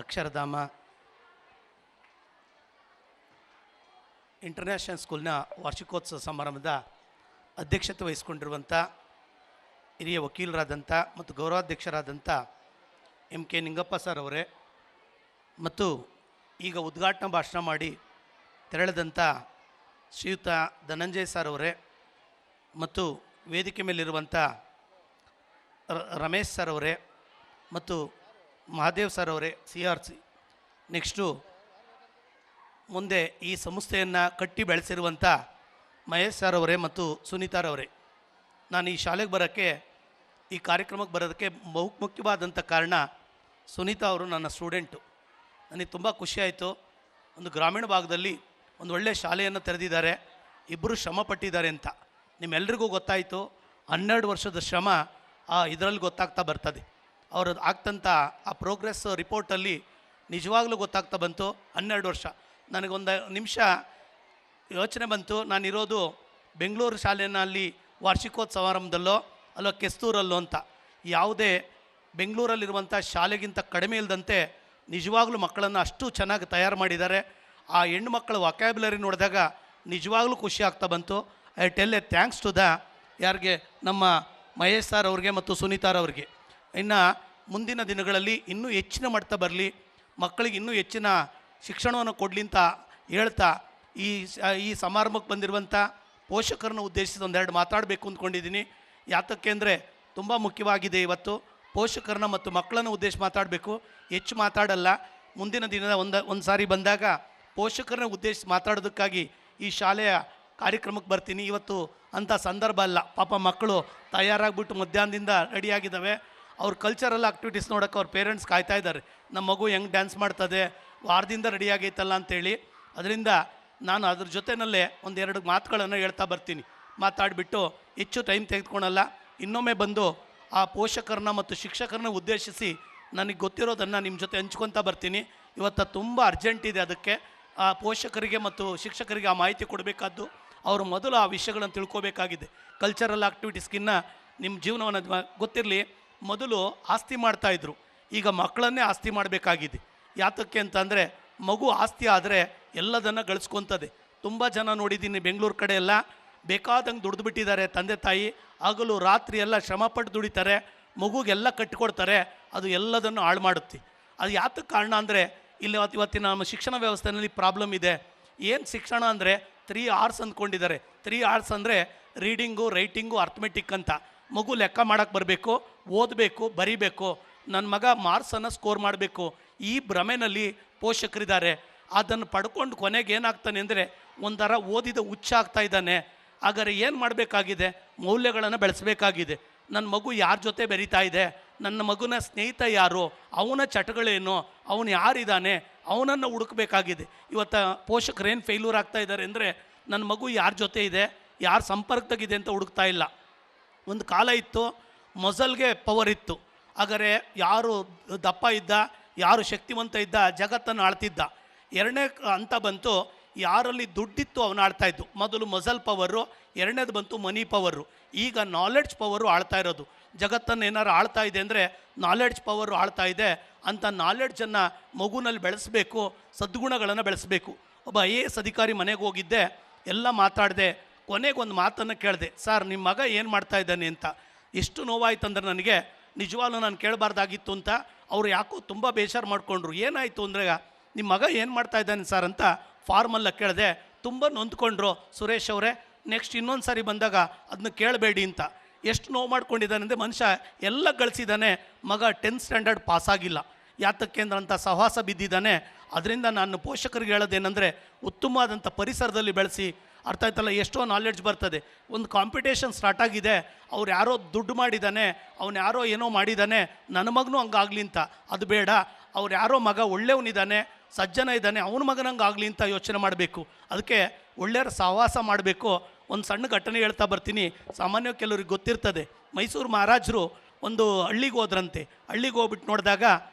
Akshardham international ಸ್ಕೂಲ್ನ ವಾರ್ಷಿಕೋತ್ಸವ ಸಮಾರಂಭದ ಅಧ್ಯಕ್ಷತೆ ವಹಿಸಿಕೊಂಡಿರುವಂಥ ಹಿರಿಯ ವಕೀಲರಾದಂಥ ಮತ್ತು ಗೌರವಾಧ್ಯಕ್ಷರಾದಂಥ MK ನಿಂಗಪ್ಪ ಸರ್ ಅವರೇ, ಮತ್ತು ಈಗ ಉದ್ಘಾಟನಾ ಭಾಷಣ ಮಾಡಿ ತೆರಳಿದಂಥ ಶ್ರೀಯುತ ಧನಂಜಯ ಸರ್ ಅವರೇ, ಮತ್ತು ವೇದಿಕೆ ಮೇಲಿರುವಂಥ ರಮೇಶ್ ಸರ್ ಅವರೇ ಮತ್ತು ಮಹಾದೇವ್ ಸರ್ ಅವರೇ CRC, ನೆಕ್ಸ್ಟು ಮುಂದೆ ಈ ಸಂಸ್ಥೆಯನ್ನು ಕಟ್ಟಿ ಬೆಳೆಸಿರುವಂಥ ಮಹೇಶ್ ಸರ್ ಅವರೇ ಮತ್ತು ಸುನೀತಾರವರೇ. ನಾನು ಈ ಶಾಲೆಗೆ ಬರೋಕ್ಕೆ, ಈ ಕಾರ್ಯಕ್ರಮಕ್ಕೆ ಬರೋದಕ್ಕೆ ಮುಖ್ಯವಾದಂಥ ಕಾರಣ ಸುನೀತಾ ಅವರು ನನ್ನ ಸ್ಟೂಡೆಂಟು. ನನಗೆ ತುಂಬ ಖುಷಿಯಾಯಿತು. ಒಂದು ಗ್ರಾಮೀಣ ಭಾಗದಲ್ಲಿ ಒಂದು ಒಳ್ಳೆಯ ಶಾಲೆಯನ್ನು ತೆರೆದಿದ್ದಾರೆ, ಇಬ್ಬರು ಶ್ರಮ ಪಟ್ಟಿದ್ದಾರೆ ಅಂತ ನಿಮ್ಮೆಲ್ರಿಗೂ ಗೊತ್ತಾಯಿತು. 12 ವರ್ಷದ ಶ್ರಮ ಇದರಲ್ಲಿ ಗೊತ್ತಾಗ್ತಾ ಬರ್ತದೆ. ಅವರು ಆಗ್ತಂಥ ಆ ಪ್ರೋಗ್ರೆಸ್ ರಿಪೋರ್ಟಲ್ಲಿ ನಿಜವಾಗ್ಲೂ ಗೊತ್ತಾಗ್ತಾ ಬಂತು. 12 ವರ್ಷ. ನನಗೊಂದು ನಿಮಿಷ ಯೋಚನೆ ಬಂತು, ನಾನಿರೋದು ಬೆಂಗಳೂರು ಶಾಲೆಯಲ್ಲಿ ವಾರ್ಷಿಕೋತ್ಸವ ಸಮಾರಂಭದಲ್ಲೋ ಅಲ್ಲೋ ಕೆಸ್ತೂರಲ್ಲೋ ಅಂತ. ಯಾವುದೇ ಬೆಂಗಳೂರಲ್ಲಿರುವಂಥ ಶಾಲೆಗಿಂತ ಕಡಿಮೆ ಇಲ್ಲದಂತೆ ನಿಜವಾಗ್ಲೂ ಮಕ್ಕಳನ್ನು ಅಷ್ಟು ಚೆನ್ನಾಗಿ ತಯಾರು ಮಾಡಿದ್ದಾರೆ. ಆ ಹೆಣ್ಣುಮಕ್ಕಳ ವೊಕ್ಯಾಬ್ಯುಲರಿ ನೋಡಿದಾಗ ನಿಜವಾಗ್ಲೂ ಖುಷಿ ಆಗ್ತಾ ಬಂತು. I tell a thanks to ಯಾರಿಗೆ, ನಮ್ಮ ಮಹೇಶ್ ಸರ್ ಅವ್ರಿಗೆ ಮತ್ತು ಸುನೀತಾರವ್ರಿಗೆ. ಇನ್ನು ಮುಂದಿನ ದಿನಗಳಲ್ಲಿ ಇನ್ನೂ ಹೆಚ್ಚಿನ ಮಟ್ಟ ಬರಲಿ, ಮಕ್ಕಳಿಗೆ ಇನ್ನೂ ಹೆಚ್ಚಿನ ಶಿಕ್ಷಣವನ್ನು ಕೊಡಲಿ ಅಂತ ಹೇಳ್ತಾ ಈ ಸಮಾರಂಭಕ್ಕೆ ಬಂದಿರುವಂಥ ಪೋಷಕರನ್ನು ಉದ್ದೇಶಿಸಿ ಒಂದೆರಡು ಮಾತಾಡಬೇಕು ಅಂದ್ಕೊಂಡಿದ್ದೀನಿ. ಯಾತಕ್ಕೆ ಅಂದರೆ ತುಂಬ ಮುಖ್ಯವಾಗಿದೆ. ಇವತ್ತು ಪೋಷಕರನ್ನ ಮತ್ತು ಮಕ್ಕಳನ್ನು ಉದ್ದೇಶ ಮಾತಾಡಬೇಕು. ಹೆಚ್ಚು ಮಾತಾಡಲ್ಲ. ಮುಂದಿನ ದಿನದ ಒಂದು ಸಾರಿ ಬಂದಾಗ ಪೋಷಕರನ್ನ ಉದ್ದೇಶಿಸಿ ಮಾತಾಡೋದಕ್ಕಾಗಿ ಈ ಶಾಲೆಯ ಕಾರ್ಯಕ್ರಮಕ್ಕೆ ಬರ್ತೀನಿ. ಇವತ್ತು ಅಂಥ ಸಂದರ್ಭ ಅಲ್ಲ. ಪಾಪ ಮಕ್ಕಳು ತಯಾರಾಗಿಬಿಟ್ಟು ಮಧ್ಯಾಹ್ನದಿಂದ ರೆಡಿಯಾಗಿದ್ದಾವೆ. ಅವ್ರ ಕಲ್ಚರಲ್ ಆ್ಯಕ್ಟಿವಿಟೀಸ್ ನೋಡೋಕ್ಕೆ ಅವ್ರ ಪೇರೆಂಟ್ಸ್ ಕಾಯ್ತಾ ಇದ್ದಾರೆ. ನಮ್ಮ ಮಗು ಹೆಂಗೆ ಡ್ಯಾನ್ಸ್ ಮಾಡ್ತದೆ, ವಾರದಿಂದ ರೆಡಿಯಾಗೈತಲ್ಲ ಅಂತೇಳಿ. ಅದರಿಂದ ನಾನು ಅದ್ರ ಜೊತೆಯಲ್ಲೇ ಒಂದೆರಡು ಮಾತುಗಳನ್ನು ಹೇಳ್ತಾ ಬರ್ತೀನಿ. ಮಾತಾಡಿಬಿಟ್ಟು ಹೆಚ್ಚು ಟೈಮ್ ತೆಗೆದುಕೊಳಲ್ಲ. ಇನ್ನೊಮ್ಮೆ ಬಂದು ಆ ಪೋಷಕರನ್ನ ಮತ್ತು ಶಿಕ್ಷಕರನ್ನ ಉದ್ದೇಶಿಸಿ ನನಗೆ ಗೊತ್ತಿರೋದನ್ನು ನಿಮ್ಮ ಜೊತೆ ಹಂಚ್ಕೊತಾ ಬರ್ತೀನಿ. ಇವತ್ತು ತುಂಬ ಅರ್ಜೆಂಟ್ ಇದೆ. ಅದಕ್ಕೆ ಆ ಪೋಷಕರಿಗೆ ಮತ್ತು ಶಿಕ್ಷಕರಿಗೆ ಆ ಮಾಹಿತಿ ಕೊಡಬೇಕಾದ್ದು. ಅವರು ಮೊದಲು ಆ ವಿಷಯಗಳನ್ನು ತಿಳ್ಕೋಬೇಕಾಗಿದೆ. ಕಲ್ಚರಲ್ ಆ್ಯಕ್ಟಿವಿಟೀಸ್ಗಿನ್ನ ನಿಮ್ಮ ಜೀವನವನ್ನು ಗೊತ್ತಿರಲಿ. ಮೊದಲು ಆಸ್ತಿ ಮಾಡ್ತಾಯಿದ್ರು, ಈಗ ಮಕ್ಕಳನ್ನೇ ಆಸ್ತಿ ಮಾಡಬೇಕಾಗಿದೆ. ಯಾತಕ್ಕೆ ಅಂತಂದರೆ ಮಗು ಆಸ್ತಿ ಆದರೆ ಎಲ್ಲದನ್ನು ಗಳಿಸ್ಕೊತದೆ. ತುಂಬ ಜನ ನೋಡಿದ್ದೀನಿ ಬೆಂಗಳೂರು ಕಡೆ ಎಲ್ಲ ಬೇಕಾದಂಗೆ ದುಡ್ದು ಬಿಟ್ಟಿದ್ದಾರೆ. ತಂದೆ ತಾಯಿ ಹಗಲು ರಾತ್ರಿ ಎಲ್ಲ ಶ್ರಮಪಟ್ಟು ದುಡಿತಾರೆ, ಮಗುಗೆಲ್ಲ ಕಟ್ಟಿಕೊಡ್ತಾರೆ. ಅದು ಎಲ್ಲದನ್ನು ಹಾಳು ಮಾಡುತ್ತೆ. ಅದು ಯಾತಕ್ಕೆ ಕಾರಣ ಅಂದರೆ ಇವತ್ತಿನ ನಮ್ಮ ಶಿಕ್ಷಣ ವ್ಯವಸ್ಥೆಯಲ್ಲಿ ಪ್ರಾಬ್ಲಮ್ ಇದೆ. ಏನು ಶಿಕ್ಷಣ ಅಂದರೆ 3 R's ಅಂದ್ಕೊಂಡಿದ್ದಾರೆ. 3 R's ಅಂದರೆ ರೀಡಿಂಗು, ರೈಟಿಂಗು, ಅರ್ಥಮೆಟಿಕ್ ಅಂತ. ಮಗು ಲೆಕ್ಕ ಮಾಡೋಕ್ಕೆ ಬರಬೇಕು, ಓದಬೇಕು, ಬರೀಬೇಕು, ನನ್ನ ಮಗ ಮಾರ್ಕ್ಸನ್ನು ಸ್ಕೋರ್ ಮಾಡಬೇಕು. ಈ ಭ್ರಮೆನಲ್ಲಿ ಪೋಷಕರಿದ್ದಾರೆ. ಅದನ್ನು ಪಡ್ಕೊಂಡು ಕೊನೆಗೆ ಏನಾಗ್ತಾನೆ ಅಂದರೆ ಒಂಥರ ಓದಿದ ಹುಚ್ಚ ಆಗ್ತಾ ಇದ್ದಾನೆ. ಹಾಗಾದ್ರೆ ಏನು ಮಾಡಬೇಕಾಗಿದೆ? ಮೌಲ್ಯಗಳನ್ನು ಬೆಳೆಸಬೇಕಾಗಿದೆ. ನನ್ನ ಮಗು ಯಾರ ಜೊತೆ ಬೆರೀತಾ ಇದೆ, ನನ್ನ ಮಗುನ ಸ್ನೇಹಿತ ಯಾರು, ಅವನ ಚಟಗಳೇನು, ಅವನು ಯಾರಿದ್ದಾನೆ, ಅವನನ್ನು ಹುಡುಕಬೇಕಾಗಿದೆ. ಇವತ್ತು ಪೋಷಕರೇನು ಫೇಲ್ಯೂರ್ ಆಗ್ತಾ ಇದ್ದಾರೆ ಅಂದರೆ ನನ್ನ ಮಗು ಯಾರ ಜೊತೆ ಇದೆ, ಯಾರ ಸಂಪರ್ಕದಾಗಿದೆ ಅಂತ ಹುಡುಕ್ತಾ ಇಲ್ಲ. ಒಂದು ಕಾಲ ಇತ್ತು, ಮೊಸಲ್ಗೆ ಪವರ್ ಇತ್ತು. ಹಾಗಾದರೆ ಯಾರು ದಪ್ಪ ಇದ್ದ, ಯಾರು ಶಕ್ತಿವಂತ ಇದ್ದ ಜಗತ್ತನ್ನು ಆಳ್ತಿದ್ದ. ಎರಡನೇ ಹಂತ ಬಂತು, ಯಾರಲ್ಲಿ ದುಡ್ಡಿತ್ತು ಅವನು ಆಳ್ತಾಯಿದ್ದು. ಮೊದಲು ಮಸಲ್ ಪವರು, ಎರಡನೇದು ಬಂತು ಮನಿ ಪವರು. ಈಗ ನಾಲೆಡ್ಜ್ ಪವರು ಆಳ್ತಾ ಇರೋದು. ಜಗತ್ತನ್ನು ಏನಾರು ಆಳ್ತಾ ಇದೆ ಅಂದರೆ ನಾಲೆಡ್ಜ್ ಪವರು ಆಳ್ತಾ ಇದೆ. ಅಂಥ ನಾಲೆಡ್ಜನ್ನು ಮಗುನಲ್ಲಿ ಬೆಳೆಸಬೇಕು, ಸದ್ಗುಣಗಳನ್ನು ಬೆಳೆಸಬೇಕು. ಒಬ್ಬ IAS ಅಧಿಕಾರಿ ಮನೆಗೆ ಹೋಗಿದ್ದೆ, ಎಲ್ಲ ಮಾತಾಡಿದೆ. ಕೊನೆಗೊಂದು ಮಾತನ್ನು ಕೇಳಿದೆ, ಸರ್ ನಿಮ್ಮ ಮಗ ಏನು ಮಾಡ್ತಾ ಇದ್ದಾನೆ ಅಂತ. ಎಷ್ಟು ನೋವಾಯ್ತು ಅಂದರೆ ನನಗೆ ನಿಜವಾಗ್ಲೂ ನಾನು ಕೇಳಬಾರ್ದಾಗಿತ್ತು ಅಂತ. ಅವರು ಯಾಕೋ ತುಂಬ ಬೇಜಾರು ಮಾಡಿಕೊಂಡ್ರು. ಏನಾಯಿತು ಅಂದರೆ ನಿಮ್ಮ ಮಗ ಏನು ಮಾಡ್ತಾ ಇದ್ದಾನೆ ಸರ್ ಅಂತ ಫಾರ್ಮಲ್ಲ ಕೇಳಿದೆ. ತುಂಬ ನೊಂದ್ಕೊಂಡ್ರು. ಸುರೇಶ್ ಅವರೇ, ನೆಕ್ಸ್ಟ್ ಇನ್ನೊಂದು ಸಾರಿ ಬಂದಾಗ ಅದನ್ನ ಕೇಳಬೇಡಿ ಅಂತ. ಎಷ್ಟು ನೋವು ಮಾಡ್ಕೊಂಡಿದ್ದಾನೆ ಅಂದರೆ ಮನುಷ್ಯ ಎಲ್ಲ ಗಳಿಸಿದ್ದಾನೆ, ಮಗ 10th ಸ್ಟ್ಯಾಂಡರ್ಡ್ ಪಾಸಾಗಿಲ್ಲ. ಯಾತಕ್ಕೆ ಅಂದ್ರೆ ಅಂಥ ಸಹವಾಸ ಬಿದ್ದಿದ್ದಾನೆ. ಅದರಿಂದ ನಾನು ಪೋಷಕರಿಗೆ ಹೇಳೋದೇನೆಂದರೆ ಉತ್ತಮವಾದಂಥ ಪರಿಸರದಲ್ಲಿ ಬೆಳೆಸಿ. ಅರ್ಥ ಆಯ್ತಲ್ಲ, ಎಷ್ಟೋ ನಾಲೆಡ್ಜ್ ಬರ್ತದೆ. ಒಂದು ಕಾಂಪಿಟೇಷನ್ ಸ್ಟಾರ್ಟ್ ಆಗಿದೆ, ಅವ್ರು ಯಾರೋ ದುಡ್ಡು ಮಾಡಿದ್ದಾನೆ, ಅವ್ನು ಯಾರೋ ಏನೋ ಮಾಡಿದ್ದಾನೆ, ನನ್ನ ಮಗನೂ ಹಂಗಾಗಲಿ ಅಂತ. ಅದು ಬೇಡ. ಅವ್ರು ಯಾರೋ ಮಗ ಒಳ್ಳೆಯವನಿದ್ದಾನೆ, ಸಜ್ಜನ ಇದ್ದಾನೆ, ಅವನ ಮಗನಂಗೆ ಆಗಲಿ ಅಂತ ಯೋಚನೆ ಮಾಡಬೇಕು. ಅದಕ್ಕೆ ಒಳ್ಳೆಯರ ಸಹವಾಸ ಮಾಡಬೇಕು. ಒಂದು ಸಣ್ಣ ಘಟನೆ ಹೇಳ್ತಾ ಬರ್ತೀನಿ. ಸಾಮಾನ್ಯವಾಗಿ ಕೆಲವ್ರಿಗೆ ಗೊತ್ತಿರ್ತದೆ. ಮೈಸೂರು ಮಹಾರಾಜರು ಒಂದು ಹಳ್ಳಿಗೆ ಹೋದ್ರಂತೆ. ಹಳ್ಳಿಗೆ ಹೋಗ್ಬಿಟ್ಟು ನೋಡಿದಾಗ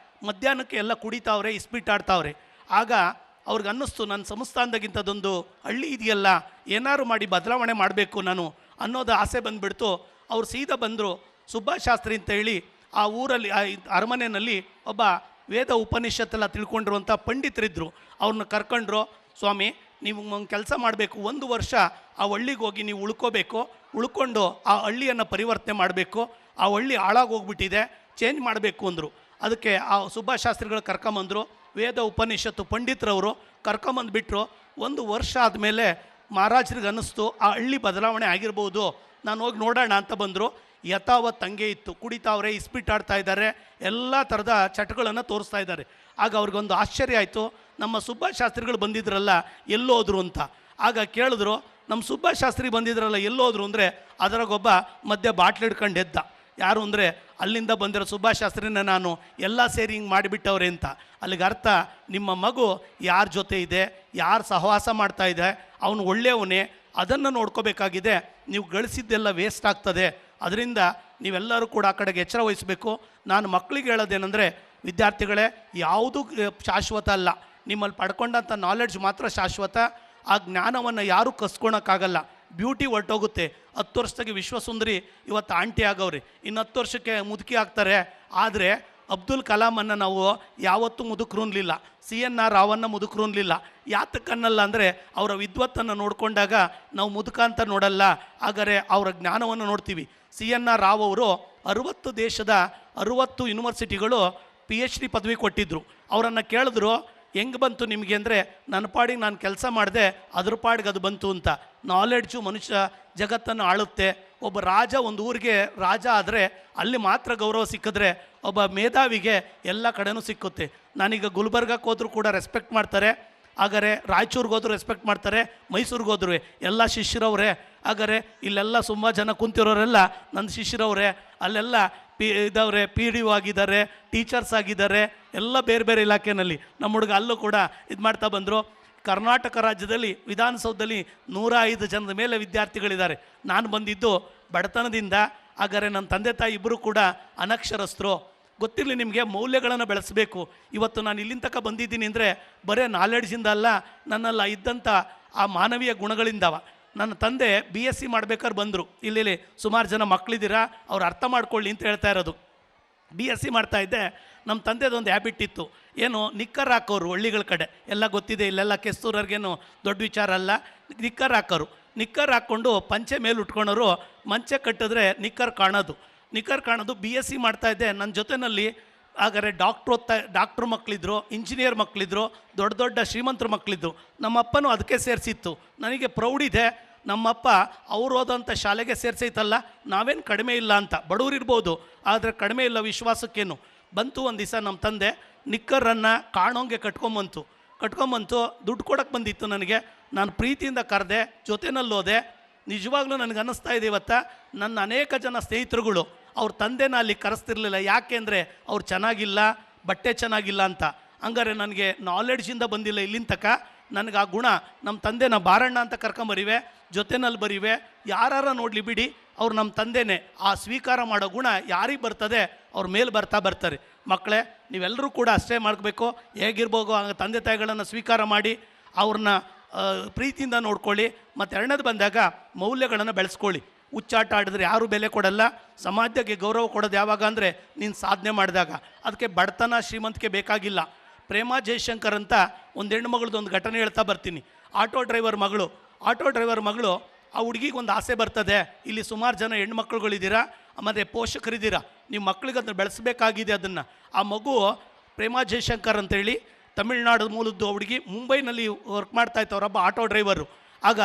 ಮಧ್ಯಾಹ್ನಕ್ಕೆ ಎಲ್ಲ ಕುಡಿತಾವ್ರೆ, ಇಸ್ಪಿಟ್ಟಾಡ್ತಾವ್ರೆ. ಆಗ ಅವ್ರಿಗೆ ಅನ್ನಿಸ್ತು, ನನ್ನ ಸಂಸ್ಥಾನದಾಗಿಂಥದ್ದೊಂದು ಹಳ್ಳಿ ಇದೆಯಲ್ಲ, ಏನಾದ್ರು ಮಾಡಿ ಬದಲಾವಣೆ ಮಾಡಬೇಕು ನಾನು ಅನ್ನೋದು ಆಸೆ ಬಂದುಬಿಡ್ತು. ಅವ್ರು ಸೀದಾ ಬಂದರು. ಸುಭಾಷ್ ಶಾಸ್ತ್ರಿ ಅಂತ ಹೇಳಿ ಆ ಊರಲ್ಲಿ, ಆ ಅರಮನೆಯಲ್ಲಿ ಒಬ್ಬ ವೇದ ಉಪನಿಷತ್ತೆಲ್ಲ ತಿಳ್ಕೊಂಡಿರುವಂಥ ಪಂಡಿತರಿದ್ದರು. ಅವ್ರನ್ನ ಕರ್ಕೊಂಡ್ರು. ಸ್ವಾಮಿ, ನೀವು ಒಂದು ಕೆಲಸ ಮಾಡಬೇಕು, 1 ವರ್ಷ ಆ ಹಳ್ಳಿಗೆ ಹೋಗಿ ನೀವು ಉಳ್ಕೊಂಡು ಆ ಹಳ್ಳಿಯನ್ನು ಪರಿವರ್ತನೆ ಮಾಡಬೇಕು. ಆ ಹಳ್ಳಿ ಹಾಳಾಗೋಗ್ಬಿಟ್ಟಿದೆ, ಚೇಂಜ್ ಮಾಡಬೇಕು ಅಂದರು. ಅದಕ್ಕೆ ಆ ಸುಭಾಷ್ ಶಾಸ್ತ್ರಿಗಳು ಕರ್ಕೊಂಬಂದರು. ವೇದ ಉಪನಿಷತ್ತು ಪಂಡಿತರವರು ಕರ್ಕೊಂಬಂದುಬಿಟ್ರು. 1 ವರ್ಷ ಆದಮೇಲೆ ಮಹಾರಾಜರಿಗೆ ಅನ್ನಿಸ್ತು ಆ ಹಳ್ಳಿ ಬದಲಾವಣೆ ಆಗಿರ್ಬೋದು, ನಾನು ಹೋಗಿ ನೋಡೋಣ ಅಂತ ಬಂದರು. ಯಥಾವತ್ ಹಂಗೆ ಇತ್ತು. ಕುಡಿತಾವ್ರೆ, ಇಸ್ಪಿಟ್ಟಾಡ್ತಾ ಇದ್ದಾರೆ, ಎಲ್ಲ ಥರದ ಚಟಗಳನ್ನು ತೋರಿಸ್ತಾ ಇದ್ದಾರೆ. ಆಗ ಅವ್ರಿಗೊಂದು ಆಶ್ಚರ್ಯ ಆಯಿತು, ನಮ್ಮ ಸುಭಾಷ್ ಶಾಸ್ತ್ರಿಗಳು ಬಂದಿದ್ರಲ್ಲ ಎಲ್ಲೋದ್ರು ಅಂತ. ಆಗ ಕೇಳಿದ್ರು, ನಮ್ಮ ಸುಭಾಷ್ ಶಾಸ್ತ್ರಿ ಬಂದಿದ್ರಲ್ಲ ಎಲ್ಲೋದ್ರು ಅಂದರೆ ಅದರಾಗೊಬ್ಬ ಮಧ್ಯೆ ಬಾಟ್ಲು ಹಿಡ್ಕೊಂಡು ಎದ್ದ. ಯಾರು ಅಂದರೆ ಅಲ್ಲಿಂದ ಬಂದಿರೋ ಸುಭಾಷ್ ಶಾಸ್ತ್ರಿನ ನಾನು ಎಲ್ಲ ಸೇರಿ ಹಿಂಗೆ ಮಾಡಿಬಿಟ್ಟವ್ರೆ ಅಂತ. ಅಲ್ಲಿಗೆ ಅರ್ಥ, ನಿಮ್ಮ ಮಗು ಯಾರ ಜೊತೆ ಇದೆ, ಯಾರು ಸಹವಾಸ ಮಾಡ್ತಾ ಇದೆ, ಅವನು ಒಳ್ಳೆಯವನೇ, ಅದನ್ನು ನೋಡ್ಕೋಬೇಕಾಗಿದೆ. ನೀವು ಗಳಿಸಿದ್ದೆಲ್ಲ ವೇಸ್ಟ್ ಆಗ್ತದೆ. ಅದರಿಂದ ನೀವೆಲ್ಲರೂ ಕೂಡ ಆ ಕಡೆಗೆ ಎಚ್ಚರ ವಹಿಸಬೇಕು. ನಾನು ಮಕ್ಕಳಿಗೆ ಹೇಳೋದೇನೆಂದರೆ, ವಿದ್ಯಾರ್ಥಿಗಳೇ, ಯಾವುದೂ ಶಾಶ್ವತ ಅಲ್ಲ. ನಿಮ್ಮಲ್ಲಿ ಪಡ್ಕೊಂಡಂಥ ನಾಲೆಡ್ಜ್ ಮಾತ್ರ ಶಾಶ್ವತ. ಆ ಜ್ಞಾನವನ್ನು ಯಾರೂ ಕಸ್ಕೊಳಕ್ಕಾಗಲ್ಲ. ಬ್ಯೂಟಿ ಹೊರಟೋಗುತ್ತೆ. 10 ವರ್ಷದಾಗೆ ವಿಶ್ವಸುಂದರಿ ಇವತ್ತು ಆಂಟಿ ಆಗವ್ರಿ, ಇನ್ನು 10 ವರ್ಷಕ್ಕೆ ಮುದುಕಿ ಆಗ್ತಾರೆ. ಆದರೆ ಅಬ್ದುಲ್ ಕಲಾಮನ್ನು ನಾವು ಯಾವತ್ತೂ ಮುದುಕರು ಅನ್ಲಿಲ್ಲ, CNR ರಾವನ್ನ ಮುದುಕರು ಅನ್ಲಿಲ್ಲ. ಯಾತಕ್ಕನ್ನಲ್ಲ ಅಂದರೆ ಅವರ ವಿದ್ವತ್ತನ್ನು ನೋಡಿಕೊಂಡಾಗ ನಾವು ಮುದುಕ ಅಂತ ನೋಡಲ್ಲ, ಹಾಗಾದರೆ ಅವರ ಜ್ಞಾನವನ್ನು ನೋಡ್ತೀವಿ. CNR ರಾವ್ ಅವರು 60 ದೇಶದ 60 ಯೂನಿವರ್ಸಿಟಿಗಳು PhD ಪದವಿ ಕೊಟ್ಟಿದ್ದರು. ಅವರನ್ನು ಕೇಳಿದ್ರು, ಹೆಂಗೆ ಬಂತು ನಿಮಗೆ ಅಂದರೆ, ನನ್ನ ಪಾಡಿಗೆ ನಾನು ಕೆಲಸ ಮಾಡಿದೆ, ಅದ್ರ ಪಾಡಿಗೆ ಅದು ಬಂತು ಅಂತ. ನಾಲೆಡ್ಜು ಮನುಷ್ಯ ಜಗತ್ತನ್ನು ಆಳುತ್ತೆ. ಒಬ್ಬ ರಾಜ ಒಂದು ಊರಿಗೆ ರಾಜ ಆದರೆ ಅಲ್ಲಿ ಮಾತ್ರ ಗೌರವ ಸಿಕ್ಕಿದ್ರೆ, ಒಬ್ಬ ಮೇಧಾವಿಗೆ ಎಲ್ಲ ಕಡೆನೂ ಸಿಕ್ಕುತ್ತೆ. ನಾನೀಗ ಗುಲ್ಬರ್ಗಕ್ಕೆ ಹೋದರೂ ಕೂಡ ರೆಸ್ಪೆಕ್ಟ್ ಮಾಡ್ತಾರೆ, ಹಾಗಾದರೆ ರಾಯಚೂರಿಗೆ ಹೋದ್ರು ರೆಸ್ಪೆಕ್ಟ್ ಮಾಡ್ತಾರೆ, ಮೈಸೂರಿಗೆ ಹೋದ್ರು ಎಲ್ಲ ಶಿಷ್ಯರವ್ರೆ. ಹಾಗಾದರೆ ಇಲ್ಲೆಲ್ಲ ತುಂಬ ಜನ ಕುಂತಿರೋರೆಲ್ಲ ನನ್ನ ಶಿಷ್ಯರವ್ರೆ. ಅಲ್ಲೆಲ್ಲ ಇದ್ದವ್ರೆ, PDO ಆಗಿದ್ದಾರೆ, ಟೀಚರ್ಸ್ ಆಗಿದ್ದಾರೆ, ಎಲ್ಲ ಬೇರೆ ಬೇರೆ ಇಲಾಖೆಯಲ್ಲಿ. ನಮ್ಮ ಹುಡುಗ ಅಲ್ಲೂ ಕೂಡ ಇದು ಮಾಡ್ತಾ ಬಂದರು. ಕರ್ನಾಟಕ ರಾಜ್ಯದಲ್ಲಿ ವಿಧಾನಸೌಧದಲ್ಲಿ 105 ಜನದ ಮೇಲೆ ವಿದ್ಯಾರ್ಥಿಗಳಿದ್ದಾರೆ. ನಾನು ಬಂದಿದ್ದು ಬಡತನದಿಂದ. ಹಾಗಾದರೆ ನನ್ನ ತಂದೆ ತಾಯಿ ಇಬ್ಬರು ಕೂಡ ಅನಕ್ಷರಸ್ಥರು. ಗೊತ್ತಿರಲಿ ನಿಮಗೆ, ಮೌಲ್ಯಗಳನ್ನು ಬೆಳೆಸಬೇಕು. ಇವತ್ತು ನಾನು ಇಲ್ಲಿನ ತನಕ ಬಂದಿದ್ದೀನಿ ಅಂದರೆ ಬರೀ ನಾಲೆಡ್ಜಿಂದ ಅಲ್ಲ, ನನ್ನೆಲ್ಲ ಇದ್ದಂಥ ಆ ಮಾನವೀಯ ಗುಣಗಳಿಂದವ. ನನ್ನ ತಂದೆ BSc ಮಾಡ್ಬೇಕಾದ್ರೆ ಬಂದರು. ಇಲ್ಲಿ ಸುಮಾರು ಜನ ಮಕ್ಕಳಿದ್ದೀರಾ, ಅವ್ರು ಅರ್ಥ ಮಾಡ್ಕೊಳ್ಳಿ ಅಂತ ಹೇಳ್ತಾ ಇರೋದು. BSc ಮಾಡ್ತಾಯಿದ್ದೆ. ನಮ್ಮ ತಂದೆದೊಂದು ಹ್ಯಾಬಿಟ್ ಇತ್ತು, ಏನು ನಿಕ್ಕರ್ ಹಾಕೋರು ಹಳ್ಳಿಗಳ ಕಡೆ ಎಲ್ಲ ಗೊತ್ತಿದೆ. ಇಲ್ಲೆಲ್ಲ ಕೆಸ್ತೂರವ್ರಿಗೇನು ದೊಡ್ಡ ವಿಚಾರ ಅಲ್ಲ. ನಿಕ್ಕರ್ ಹಾಕೋರು, ನಿಕ್ಕರ್ ಹಾಕ್ಕೊಂಡು ಪಂಚೆ ಮೇಲೆ ಉಟ್ಕೊಳೋರು. ಮಂಚೆ ಕಟ್ಟಿದ್ರೆ ನಿಕ್ಕರ್ ಕಾಣೋದು. BSc ಮಾಡ್ತಾಯಿದ್ದೆ. ನನ್ನ ಜೊತೆಯಲ್ಲಿ ಹಾಗಾದರೆ ಡಾಕ್ಟ್ರು ಮಕ್ಕಳಿದ್ರು, ಇಂಜಿನಿಯರ್ ಮಕ್ಕಳಿದ್ರು, ದೊಡ್ಡ ದೊಡ್ಡ ಶ್ರೀಮಂತರ ಮಕ್ಕಳಿದ್ರು. ನಮ್ಮಪ್ಪನೂ ಅದಕ್ಕೆ ಸೇರಿಸಿತ್ತು. ನನಗೆ ಪ್ರೌಢಿದೆ, ನಮ್ಮಪ್ಪ ಅವ್ರು ಓದೋಂಥ ಶಾಲೆಗೆ ಸೇರಿಸೈತಲ್ಲ, ನಾವೇನು ಕಡಿಮೆ ಇಲ್ಲ ಅಂತ. ಬಡವರಿರ್ಬೋದು, ಆದರೆ ಕಡಿಮೆ ಇಲ್ಲ ವಿಶ್ವಾಸಕ್ಕೇನು. ಬಂತು ಒಂದು ದಿವಸ ನಮ್ಮ ತಂದೆ ನಿಕ್ಕರನ್ನು ಕಾಣೋಂಗೆ ಕಟ್ಕೊಂಬಂತು. ದುಡ್ಡು ಕೊಡೋಕ್ಕೆ ಬಂದಿತ್ತು ನನಗೆ. ನಾನು ಪ್ರೀತಿಯಿಂದ ಕರೆದೆ, ಜೊತೆನಲ್ಲಿ ಹೋದೆ. ನಿಜವಾಗ್ಲೂ ನನಗೆ ಅನ್ನಿಸ್ತಾ ಇದೆ, ಇವತ್ತು ನನ್ನ ಅನೇಕ ಜನ ಸ್ನೇಹಿತರುಗಳು ಅವ್ರ ತಂದೆನ ಅಲ್ಲಿ ಕರೆಸ್ತಿರ್ಲಿಲ್ಲ. ಯಾಕೆ ಅಂದರೆ ಅವ್ರು ಚೆನ್ನಾಗಿಲ್ಲ, ಬಟ್ಟೆ ಚೆನ್ನಾಗಿಲ್ಲ ಅಂತ. ಹಂಗಾರೆ ನನಗೆ ನಾಲೆಡ್ಜಿಂದ ಬಂದಿಲ್ಲ ಇಲ್ಲಿನ ತನಕ. ನನಗೆ ಆ ಗುಣ ನಮ್ಮ ತಂದೆನ ಬಾರಣ್ಣ ಅಂತ ಕರ್ಕೊಂಬರಿವೆ, ಜೊತೆನಲ್ಲಿ ಬರಿವೆ. ಯಾರು ನೋಡಲಿ ಬಿಡಿ, ಅವ್ರು ನಮ್ಮ ತಂದೆನೇ. ಆ ಸ್ವೀಕಾರ ಮಾಡೋ ಗುಣ ಯಾರಿಗೆ ಬರ್ತದೆ ಅವ್ರ ಮೇಲೆ ಬರ್ತಾರೆ. ಮಕ್ಕಳೇ, ನೀವೆಲ್ಲರೂ ಕೂಡ ಅಷ್ಟೇ ಮಾಡಬೇಕು. ಹೇಗಿರ್ಬೋದು ಆಗ ತಂದೆ ತಾಯಿಗಳನ್ನು ಸ್ವೀಕಾರ ಮಾಡಿ ಅವ್ರನ್ನ ಪ್ರೀತಿಯಿಂದ ನೋಡ್ಕೊಳ್ಳಿ. ಮತ್ತು ಎರಡನೇದು ಬಂದಾಗ ಮೌಲ್ಯಗಳನ್ನು ಬೆಳೆಸ್ಕೊಳ್ಳಿ. ಹುಚ್ಚಾಟ ಆಡಿದ್ರೆ ಯಾರೂ ಬೆಲೆ ಕೊಡಲ್ಲ. ಸಮಾಜಕ್ಕೆ ಗೌರವ ಕೊಡೋದು ಯಾವಾಗ ಅಂದರೆ ನೀನು ಸಾಧನೆ ಮಾಡಿದಾಗ. ಅದಕ್ಕೆ ಬಡತನ ಶ್ರೀಮಂತಿಕೆ ಬೇಕಾಗಿಲ್ಲ. ಪ್ರೇಮಾ ಜಯಶಂಕರ್ ಅಂತ ಒಂದು ಹೆಣ್ಣು ಮಗಳದೊಂದು ಘಟನೆ ಹೇಳ್ತಾ ಬರ್ತೀನಿ. ಆಟೋ ಡ್ರೈವರ್ ಮಗಳು ಆ ಹುಡುಗಿಗೆ ಒಂದು ಆಸೆ ಬರ್ತದೆ. ಇಲ್ಲಿ ಸುಮಾರು ಜನ ಹೆಣ್ಮಕ್ಳುಗಳಿದ್ದೀರಾ, ಮತ್ತು ಪೋಷಕರಿದ್ದೀರಾ, ನೀವು ಮಕ್ಕಳಿಗೆ ಅದನ್ನು ಬೆಳೆಸಬೇಕಾಗಿದೆ. ಅದನ್ನು ಆ ಮಗು ಪ್ರೇಮಾ ಜಯಶಂಕರ್ ಅಂತೇಳಿ ತಮಿಳ್ನಾಡು ಮೂಲದ್ದು ಹುಡುಗಿ, ಮುಂಬೈನಲ್ಲಿ ವರ್ಕ್ ಮಾಡ್ತಾಯಿತ್ತು. ಅವರೊಬ್ಬ ಆಟೋ ಡ್ರೈವರು. ಆಗ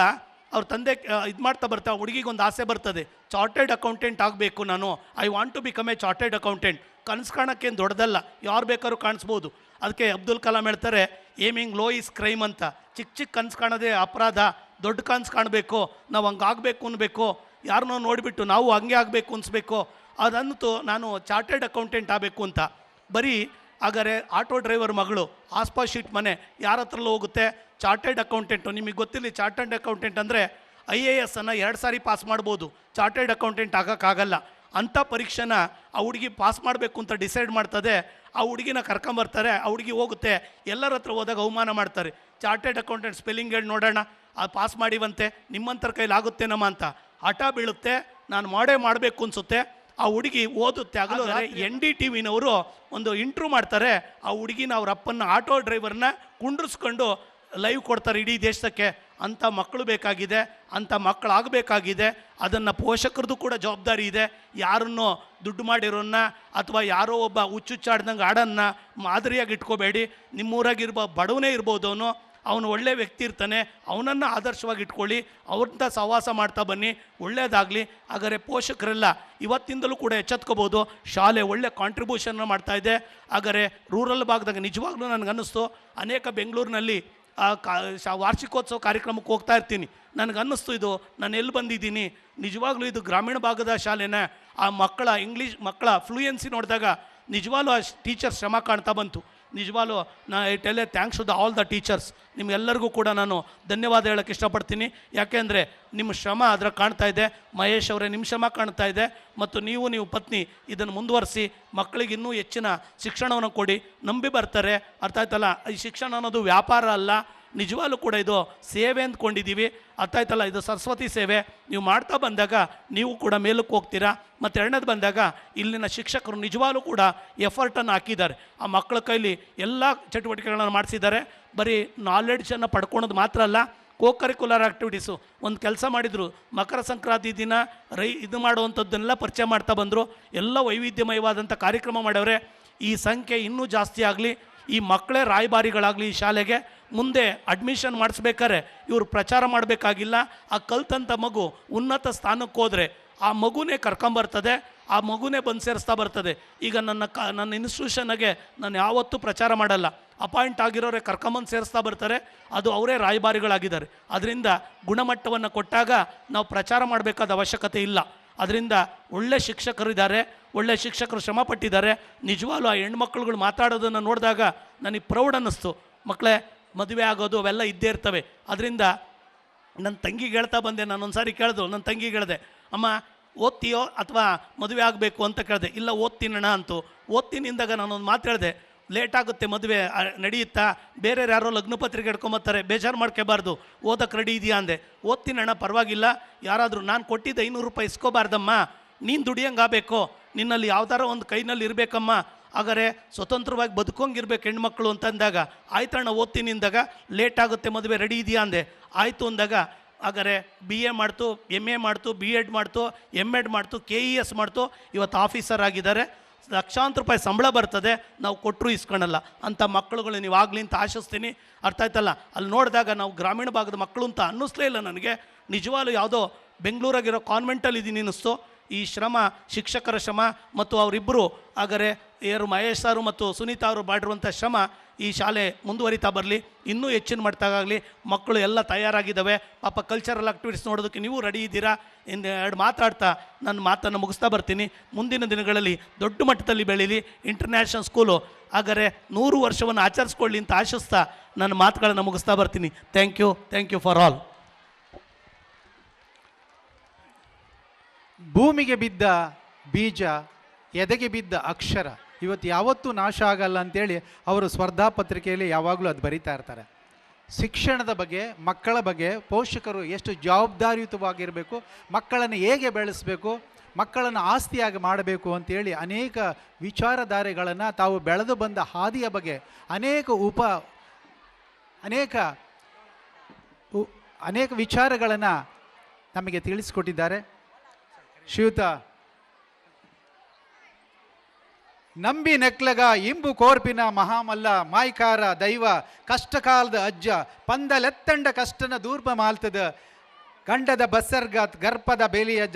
ಅವ್ರ ತಂದೆ ಇದು ಮಾಡ್ತಾ ಬರ್ತಾ ಹುಡುಗಿಗೆ ಒಂದು ಆಸೆ ಬರ್ತದೆ, ಚಾರ್ಟೆಡ್ ಅಕೌಂಟೆಂಟ್ ಆಗಬೇಕು ನಾನು, I want to become a chartered accountant. ಕನಸು ಕಾಣೋಕ್ಕೇನು ದೊಡ್ಡದಲ್ಲ, ಯಾರು ಬೇಕಾದ್ರೂ ಕಾಣಿಸ್ಬೋದು. ಅದಕ್ಕೆ ಅಬ್ದುಲ್ ಕಲಾಂ ಹೇಳ್ತಾರೆ, ಏಮಿಂಗ್ ಲೋ ಈಸ್ ಕ್ರೈಮ್ ಅಂತ. ಚಿಕ್ಕ ಕನಸು ಕಾಣೋದೇ ಅಪರಾಧ, ದೊಡ್ಡ ಕನಸು ಕಾಣಬೇಕು. ನಾವು ಹಂಗೆ ಆಗಬೇಕು ಅನ್ಬೇಕು, ಯಾರನ್ನೋ ನೋಡಿಬಿಟ್ಟು ನಾವು ಹಂಗೆ ಆಗಬೇಕು ಅನಿಸ್ಬೇಕು. ಅದಂತೂ ನಾನು ಚಾರ್ಟೆಡ್ ಅಕೌಂಟೆಂಟ್ ಆಗಬೇಕು ಅಂತ. ಬರೀ ಹಾಗಾದರೆ ಆಟೋ ಡ್ರೈವರ್ ಮಗಳು ಆಸ್ಪಾ ಶೀಟ್ ಮನೆ ಯಾರ ಹತ್ರಲ್ಲೂ ಹೋಗುತ್ತೆ. ಚಾರ್ಟೆಡ್ ಅಕೌಂಟೆಂಟು ನಿಮಗೆ ಗೊತ್ತಿರಲಿ, ಚಾರ್ಟೆಡ್ ಅಕೌಂಟೆಂಟ್ ಅಂದರೆ IAS ಅನ್ನು 2 ಸಾರಿ ಪಾಸ್ ಮಾಡ್ಬೋದು, ಚಾರ್ಟೆಡ್ ಅಕೌಂಟೆಂಟ್ ಆಗೋಕ್ಕಾಗಲ್ಲ. ಅಂಥ ಪರೀಕ್ಷೆನ ಆ ಹುಡುಗಿ ಪಾಸ್ ಮಾಡಬೇಕು ಅಂತ ಡಿಸೈಡ್ ಮಾಡ್ತದೆ. ಆ ಹುಡುಗಿನ ಕರ್ಕೊಂಬರ್ತಾರೆ. ಆ ಹುಡುಗಿ ಹೋಗುತ್ತೆ, ಎಲ್ಲರ ಹತ್ರ ಹೋದಾಗ ಅವಮಾನ ಮಾಡ್ತಾರೆ. ಚಾರ್ಟೆಡ್ ಅಕೌಂಟೆಂಟ್ ಸ್ಪೆಲ್ಲಿಂಗ್ ಹೇಳಿ ನೋಡೋಣ, ಅದು ಪಾಸ್ ಮಾಡಿವಂತೆ, ನಿಮ್ಮಂಥರ ಕೈಲಾಗುತ್ತೇನಮ್ಮ ಅಂತ ಹಠ ಬೀಳುತ್ತೆ. ನಾನು ಮಾಡಬೇಕು ಅನಿಸುತ್ತೆ. ಆ ಹುಡುಗಿ ಓದುತ್ತೆ. ಹಗಲು NDTVನವರು ಒಂದು ಇಂಟ್ರ್ಯೂ ಮಾಡ್ತಾರೆ. ಆ ಹುಡುಗಿನ ಅವ್ರ ಅಪ್ಪನ ಆಟೋ ಡ್ರೈವರ್ನ ಕುಂಡ್ರಿಸ್ಕೊಂಡು ಲೈವ್ ಕೊಡ್ತಾರೆ ಇಡೀ ದೇಶಕ್ಕೆ. ಅಂಥ ಮಕ್ಕಳು ಬೇಕಾಗಿದೆ, ಅಂಥ ಮಕ್ಕಳಾಗಬೇಕಾಗಿದೆ. ಅದನ್ನು ಪೋಷಕರದ್ದು ಕೂಡ ಜವಾಬ್ದಾರಿ ಇದೆ. ಯಾರನ್ನೋ ದುಡ್ಡು ಮಾಡಿರೋನ್ನ ಅಥವಾ ಯಾರೋ ಒಬ್ಬ ಹುಚ್ಚುಚ್ಚಾಡ್ದಂಗೆ ಆಡನ್ನ ಮಾದರಿಯಾಗಿ ಇಟ್ಕೋಬೇಡಿ. ನಿಮ್ಮೂರಾಗಿರ್ಬೋ ಬಡವನೇ ಇರ್ಬೋದು, ಅವನು ಒಳ್ಳೆ ವ್ಯಕ್ತಿ ಇರ್ತಾನೆ, ಅವನನ್ನು ಆದರ್ಶವಾಗಿ ಇಟ್ಕೊಳ್ಳಿ, ಅವ್ರಂಥ ಸಹವಾಸ ಮಾಡ್ತಾ ಬನ್ನಿ, ಒಳ್ಳೆಯದಾಗಲಿ. ಹಾಗಾದರೆ ಪೋಷಕರೆಲ್ಲ ಇವತ್ತಿಂದಲೂ ಕೂಡ ಎಚ್ಚೆತ್ಕೋಬೋದು. ಶಾಲೆ ಒಳ್ಳೆ ಕಾಂಟ್ರಿಬ್ಯೂಷನ್ನ ಮಾಡ್ತಾಯಿದೆ. ಹಾಗಾದರೆ ರೂರಲ್ ಭಾಗದಾಗ ನಿಜವಾಗ್ಲೂ ನನಗನ್ನಿಸ್ತು, ಅನೇಕ ಬೆಂಗಳೂರಿನಲ್ಲಿ ವಾರ್ಷಿಕೋತ್ಸವ ಕಾರ್ಯಕ್ರಮಕ್ಕೆ ಹೋಗ್ತಾ ಇರ್ತೀನಿ. ನನಗನ್ನಿಸ್ತು ಇದು ನಾನು ಎಲ್ಲಿ ಬಂದಿದ್ದೀನಿ, ನಿಜವಾಗ್ಲೂ ಇದು ಗ್ರಾಮೀಣ ಭಾಗದ ಶಾಲೆನೇ. ಆ ಮಕ್ಕಳ ಫ್ಲೂಯೆನ್ಸಿ ನೋಡಿದಾಗ ನಿಜವಾಗ್ಲೂ ಆ ಟೀಚರ್ಸ್ ಶ್ರಮ ಕಾಣ್ತಾ ಬಂತು. ನಿಜವಾಗ್ಲೂ I tell a thanks to all the teachers. ನಿಮ್ಗೆಲ್ಲರಿಗೂ ಕೂಡ ನಾನು ಧನ್ಯವಾದ ಹೇಳೋಕ್ಕೆ ಇಷ್ಟಪಡ್ತೀನಿ. ಯಾಕೆಂದರೆ ನಿಮ್ಮ ಶ್ರಮ ಅದರ ಕಾಣ್ತಾ ಇದೆ. ಮಹೇಶ್ ಅವರೇ, ನಿಮ್ಮ ಶ್ರಮ ಕಾಣ್ತಾ ಇದೆ. ಮತ್ತು ನೀವು ಪತ್ನಿ ಇದನ್ನು ಮುಂದುವರಿಸಿ ಮಕ್ಕಳಿಗೆ ಇನ್ನೂ ಹೆಚ್ಚಿನ ಶಿಕ್ಷಣವನ್ನು ಕೊಡಿ. ನಂಬಿ ಬರ್ತಾರೆ. ಅರ್ಥ ಆಯ್ತಲ್ಲ, ಈ ಶಿಕ್ಷಣ ಅನ್ನೋದು ವ್ಯಾಪಾರ ಅಲ್ಲ, ನಿಜವಾಗ್ಲೂ ಕೂಡ ಇದು ಸೇವೆ ಅಂದ್ಕೊಂಡಿದ್ದೀವಿ. ಅರ್ಥ ಆಯ್ತಲ್ಲ, ಇದು ಸರಸ್ವತಿ ಸೇವೆ. ನೀವು ಮಾಡ್ತಾ ಬಂದಾಗ ನೀವು ಕೂಡ ಮೇಲಕ್ಕೆ ಹೋಗ್ತೀರಾ. ಮತ್ತು ಎರಡನೇದು ಬಂದಾಗ ಇಲ್ಲಿನ ಶಿಕ್ಷಕರು ನಿಜವಾಗ್ಲೂ ಕೂಡ ಎಫರ್ಟನ್ನು ಹಾಕಿದ್ದಾರೆ. ಆ ಮಕ್ಕಳ ಕೈಲಿ ಎಲ್ಲ ಚಟುವಟಿಕೆಗಳನ್ನು ಮಾಡಿಸಿದ್ದಾರೆ. ಬರೀ ನಾಲೆಡ್ಜನ್ನು ಪಡ್ಕೊಳೋದು ಮಾತ್ರ ಅಲ್ಲ, ಕರಿಕ್ಯುಲರ್ ಆ್ಯಕ್ಟಿವಿಟೀಸು ಒಂದು ಕೆಲಸ ಮಾಡಿದರು. ಮಕರ ಸಂಕ್ರಾಂತಿ ದಿನ ಇದು ಮಾಡುವಂಥದ್ದನ್ನೆಲ್ಲ ಪರಿಚಯ ಮಾಡ್ತಾ ಬಂದರು. ಎಲ್ಲ ವೈವಿಧ್ಯಮಯವಾದಂಥ ಕಾರ್ಯಕ್ರಮ ಮಾಡವ್ರೆ. ಈ ಸಂಖ್ಯೆ ಇನ್ನೂ ಜಾಸ್ತಿ ಆಗಲಿ, ಈ ಮಕ್ಕಳೇ ರಾಯಭಾರಿಗಳಾಗಲಿ ಈ ಶಾಲೆಗೆ. ಮುಂದೆ ಅಡ್ಮಿಷನ್ ಮಾಡಿಸ್ಬೇಕಾದ್ರೆ ಇವರು ಪ್ರಚಾರ ಮಾಡಬೇಕಾಗಿಲ್ಲ. ಆ ಕಲ್ತಂಥ ಮಗು ಉನ್ನತ ಸ್ಥಾನಕ್ಕೆ ಹೋದರೆ ಆ ಮಗುನೇ ಕರ್ಕೊಂಬರ್ತದೆ, ಆ ಮಗುನೇ ಬಂದು ಸೇರಿಸ್ತಾ ಬರ್ತದೆ. ಈಗ ನನ್ನ ಇನ್ಸ್ಟಿಟ್ಯೂಷನ್ಗೆ ನಾನು ಯಾವತ್ತೂ ಪ್ರಚಾರ ಮಾಡಲ್ಲ, ಅಪಾಯಿಂಟ್ ಆಗಿರೋರೆ ಕರ್ಕೊಂಬಂದು ಸೇರಿಸ್ತಾ ಬರ್ತಾರೆ. ಅದು ಅವರೇ ರಾಯಭಾರಿಗಳಾಗಿದ್ದಾರೆ. ಅದರಿಂದ ಗುಣಮಟ್ಟವನ್ನು ಕೊಟ್ಟಾಗ ನಾವು ಪ್ರಚಾರ ಮಾಡಬೇಕಾದ ಅವಶ್ಯಕತೆ ಇಲ್ಲ. ಅದರಿಂದ ಒಳ್ಳೆ ಶಿಕ್ಷಕರಿದ್ದಾರೆ, ಒಳ್ಳೆ ಶಿಕ್ಷಕರು ಶ್ರಮಪಟ್ಟಿದ್ದಾರೆ. ನಿಜವಾಗ್ಲೂ ಆ ಹೆಣ್ಮಕ್ಳುಗಳು ಮಾತಾಡೋದನ್ನು ನೋಡಿದಾಗ ನನಗೆ ಪ್ರೌಡ್ ಅನ್ನಿಸ್ತು. ಮಕ್ಕಳೇ, ಮದುವೆ ಆಗೋದು ಅವೆಲ್ಲ ಇದ್ದೇ ಇರ್ತವೆ. ಅದರಿಂದ ನನ್ನ ತಂಗಿಗೆ ಹೇಳ್ತಾ ಬಂದೆ. ನಾನೊಂದು ಸಾರಿ ಕೇಳಿದ್ರು, ನನ್ನ ತಂಗಿಗೆ ಹೇಳಿದೆ, ಅಮ್ಮ ಓದ್ತೀಯೋ ಅಥವಾ ಮದುವೆ ಆಗಬೇಕು ಅಂತ ಕೇಳಿದೆ. ಇಲ್ಲ ಓದ್ತೀನಣ್ಣ ಅಂತು. ಓದ್ತೀನಿ ಅಂದಾಗ ನಾನೊಂದು ಮಾತು ಹೇಳಿದೆ, ಲೇಟ್ ಆಗುತ್ತೆ ಮದುವೆ ನಡೆಯುತ್ತಾ, ಬೇರೆ ಯಾರೋ ಲಗ್ನ ಪತ್ರಿಕೆ ಇಟ್ಕೊಂಬತ್ತಾರೆ, ಬೇಜಾರು ಮಾಡ್ಕೋಬಾರ್ದು, ಓದಕ್ಕೆ ರೆಡಿ ಇದೆಯಾ ಅಂದೆ. ಓದ್ತೀನಣ್ಣ, ಪರವಾಗಿಲ್ಲ, ಯಾರಾದರೂ ನಾನು ಕೊಟ್ಟಿದ್ದ 500 ರೂಪಾಯಿ ಇಸ್ಕೋಬಾರ್ದಮ್ಮ, ನೀನು ದುಡಿಯಂಗಾಗಬೇಕು, ನಿನ್ನಲ್ಲಿ ಯಾವ್ದಾರ ಒಂದು ಕೈನಲ್ಲಿ ಇರಬೇಕಮ್ಮ, ಹಾಗಾದರೆ ಸ್ವತಂತ್ರವಾಗಿ ಬದುಕೋಂಗಿರ್ಬೇಕು ಹೆಣ್ಮಕ್ಳು ಅಂತಂದಾಗ, ಆಯ್ತಣ್ಣ ಓದ್ತೀನಿ ಅಂದಾಗ, ಲೇಟ್ ಆಗುತ್ತೆ ಮದುವೆ ರೆಡಿ ಇದೆಯಾ ಅಂದೆ. ಆಯಿತು ಅಂದಾಗ ಹಾಗಾದರೆ BA ಮಾಡ್ತು, MA ಮಾಡ್ತು, B.Ed ಮಾಡ್ತು, M.Ed ಮಾಡ್ತು, KES ಮಾಡ್ತು, ಇವತ್ತು ಆಫೀಸರ್ ಆಗಿದ್ದಾರೆ. ಲಕ್ಷಾಂತರ ರೂಪಾಯಿ ಸಂಬಳ ಬರ್ತದೆ, ನಾವು ಕೊಟ್ಟರು ಇಸ್ಕೊಳಲ್ಲ. ಅಂಥ ಮಕ್ಕಳುಗಳು ನೀವು ಆಗಲಿ ಅಂತ ಆಶಿಸ್ತೀನಿ. ಅರ್ಥ ಆಯ್ತಲ್ಲ, ಅಲ್ಲಿ ನೋಡಿದಾಗ ನಾವು ಗ್ರಾಮೀಣ ಭಾಗದ ಮಕ್ಕಳು ಅಂತ ಅನ್ನಿಸ್ಲೇ ಇಲ್ಲ ನನಗೆ. ನಿಜವಾಗ್ಲೂ ಯಾವುದೋ ಬೆಂಗಳೂರಾಗಿರೋ ಕಾನ್ವೆಂಟಲ್ಲಿ ಇದ್ದೀನಿ ಅನ್ನಿಸ್ತು. ಈ ಶ್ರಮ, ಶಿಕ್ಷಕರ ಶ್ರಮ ಮತ್ತು ಅವರಿಬ್ಬರು, ಹಾಗಾದರೆ ಮಹೇಶ್ ಸಾರು ಮತ್ತು ಸುನೀತಾ ಅವರು ಮಾಡಿರುವಂಥ ಶ್ರಮ ಈ ಶಾಲೆ ಮುಂದುವರಿತಾ ಬರಲಿ, ಇನ್ನೂ ಹೆಚ್ಚಿನ ಮಟ್ಟದಾಗಲಿ. ಮಕ್ಕಳು ಎಲ್ಲ ತಯಾರಾಗಿದ್ದಾವೆ. ಪಾಪ ಕಲ್ಚರಲ್ ಆ್ಯಕ್ಟಿವಿಟೀಸ್ ನೋಡೋದಕ್ಕೆ ನೀವು ರೆಡಿ ಇದ್ದೀರಾ. ಎರಡು ಮಾತಾಡ್ತಾ ನನ್ನ ಮಾತನ್ನು ಮುಗಿಸ್ತಾ ಬರ್ತೀನಿ. ಮುಂದಿನ ದಿನಗಳಲ್ಲಿ ದೊಡ್ಡ ಮಟ್ಟದಲ್ಲಿ ಬೆಳೀಲಿ ಇಂಟರ್ನ್ಯಾಷನಲ್ ಸ್ಕೂಲು. ಹಾಗಾದರೆ 100 ವರ್ಷವನ್ನು ಆಚರಿಸ್ಕೊಳ್ಳಿ ಅಂತ ಆಶಿಸ್ತಾ ನನ್ನ ಮಾತುಗಳನ್ನು ಮುಗಿಸ್ತಾ ಬರ್ತೀನಿ. Thank you for all. ಭೂಮಿಗೆ ಬಿದ್ದ ಬೀಜ, ಎದೆಗೆ ಬಿದ್ದ ಅಕ್ಷರ ಇವತ್ತು ಯಾವತ್ತೂ ನಾಶ ಆಗಲ್ಲ ಅಂತೇಳಿ ಅವರು ಸ್ಪರ್ಧಾ ಪತ್ರಿಕೆಯಲ್ಲಿ ಯಾವಾಗಲೂ ಅದು ಬರಿತಾ ಇರ್ತಾರೆ. ಶಿಕ್ಷಣದ ಬಗ್ಗೆ, ಮಕ್ಕಳ ಬಗ್ಗೆ ಪೋಷಕರು ಎಷ್ಟು ಜವಾಬ್ದಾರಿಯುತವಾಗಿರಬೇಕು, ಮಕ್ಕಳನ್ನು ಹೇಗೆ ಬೆಳೆಸಬೇಕು, ಮಕ್ಕಳನ್ನು ಆಸ್ತಿಯಾಗಿ ಮಾಡಬೇಕು ಅಂತೇಳಿ ಅನೇಕ ವಿಚಾರಧಾರೆಗಳನ್ನು, ತಾವು ಬೆಳೆದು ಬಂದ ಹಾದಿಯ ಬಗ್ಗೆ ಅನೇಕ ವಿಚಾರಗಳನ್ನು ನಮಗೆ ತಿಳಿಸಿಕೊಟ್ಟಿದ್ದಾರೆ. ಶ್ರೀಯುತ ನಂಬಿ ನೆಕ್ಲಗ ಇಂಬು ಕೋರ್ಪಿನ ಮಹಾಮಲ್ಲ ಮಾಯ್ಕಾರ ದೈವ ಕಷ್ಟಕಾಲದ ಅಜ್ಜ ಪಂದಲೆತ್ತಂಡ ಕಷ್ಟನ ದೂರ್ಪ ಮಾಲ್ತದ ಗಂಡದ ಬಸ್ಸರ್ಗ ಗರ್ಪದ ಬೇಲಿಯಜ್ಜ